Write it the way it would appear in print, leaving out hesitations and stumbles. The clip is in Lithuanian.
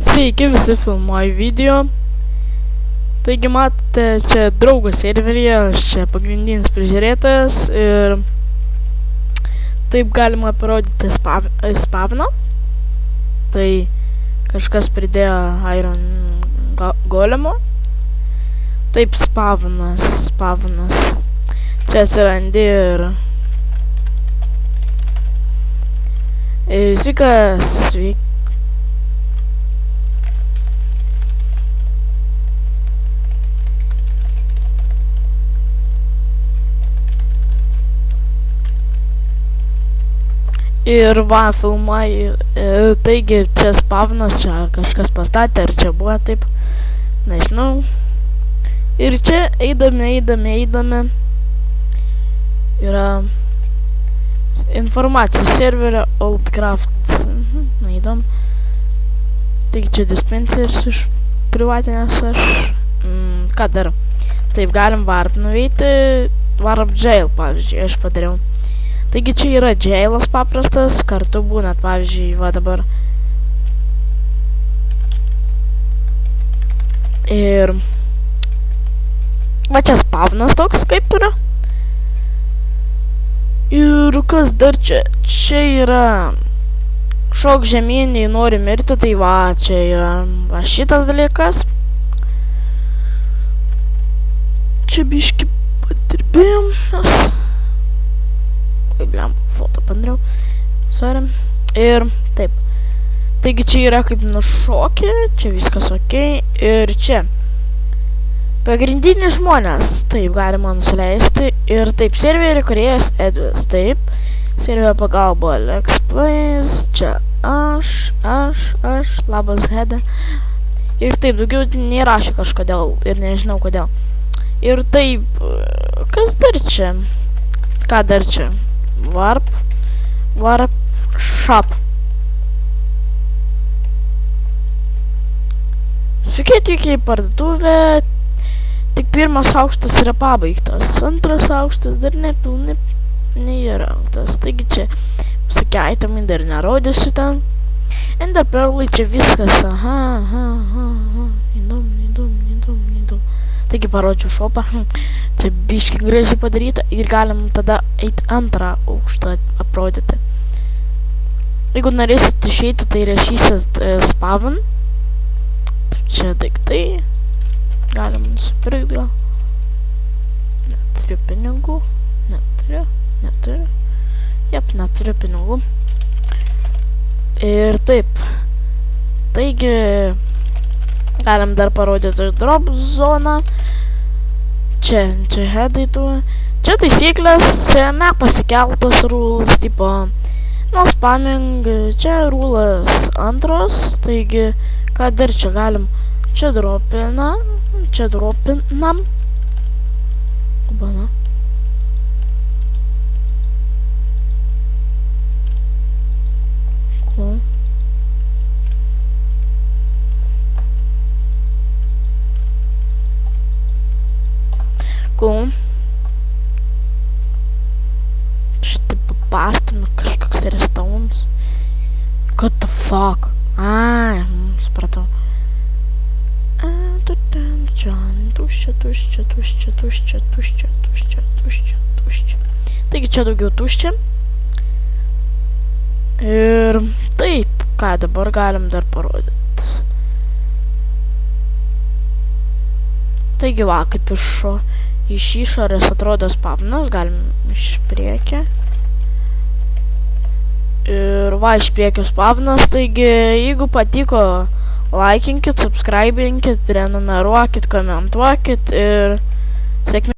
Sveiki, visi filmuoju video. Taigi matote, čia draugo serveryje, aš čia pagrindinis prižiūrėtojas ir taip galima parodyti spavną. Tai kažkas pridėjo Iron Golemo. Taip spavnas. Čia atsirandi ir sveiki. Ir va, filmai, taigi čia spavnas, čia kažkas pastatė, ar čia buvo taip, nežinau. Ir čia eidami, yra informacijos serverio Oldcraft, neįdom. Taigi čia dispenseris iš privatinės aš, ką dar, taip galim warp nuveiti, warp jail, pavyzdžiui, aš padariau. Taigi čia yra jailas paprastas, kartu būnat, pavyzdžiui, va dabar. Ir va čia spavnas toks, kaip yra. Ir kas dar čia? Čia yra šok žemyn, jei nori mirti, tai va, čia yra va šitas dalykas. Čia biški padirbėjom mes. Bliam, foto padariau. Sorry. Ir taip. Taigi čia yra kaip nušokė, čia viskas ok. Ir čia pagrindiniai žmonės. Taip, galima nusileisti. Ir taip, serverį kurėjas Edvis. Taip. Serverio pagalba Alex Plays. Čia aš. Labas Hede. Ir taip, daugiau nerašė kažkodėl. Ir nežinau kodėl. Ir taip, kas dar čia? Ką dar čia? Warp shop. Sveiki atvykę į parduotuvę. Tik pirmas aukštas yra pabaigtas. Antras aukštas dar nepilnai neįrengtas. Taigi čia visokie itemai dar nerodysiu ten. Ender Pearlai čia viskas. Įdomu. Taigi parodžiu šopą. Čia biški gražiai padaryta ir galim tada eiti antrą aukštą aprodyti. Jeigu norėsit išeiti, tai rašysit spawn. Čia daiktai. Galim nusipirkti gal. Neturiu pinigų. Neturiu. Jep, neturiu pinigų. Ir taip. Taigi galim dar parodyti drop zoną. Čia headai tu. Čia taisyklės, čia pasikeltas rules, tipo no spamming, čia rules antros, taigi ką dar čia galim, čia dropinam. Obana. Cool. Cool. Štai papastome kažkoks restaurantas. What the fuck? Supratau. Tuščia. Taigi čia daugiau tuščia. Ir taip, ką dabar galim dar parodyti. Taigi va, kaip iš išorės atrodo spavnas, galim iš priekio. Ir va, iš priekio spavnas, taigi jeigu patiko, laikinkit, subscribinkit, prenumeruokit, komentuokit ir sėkmės.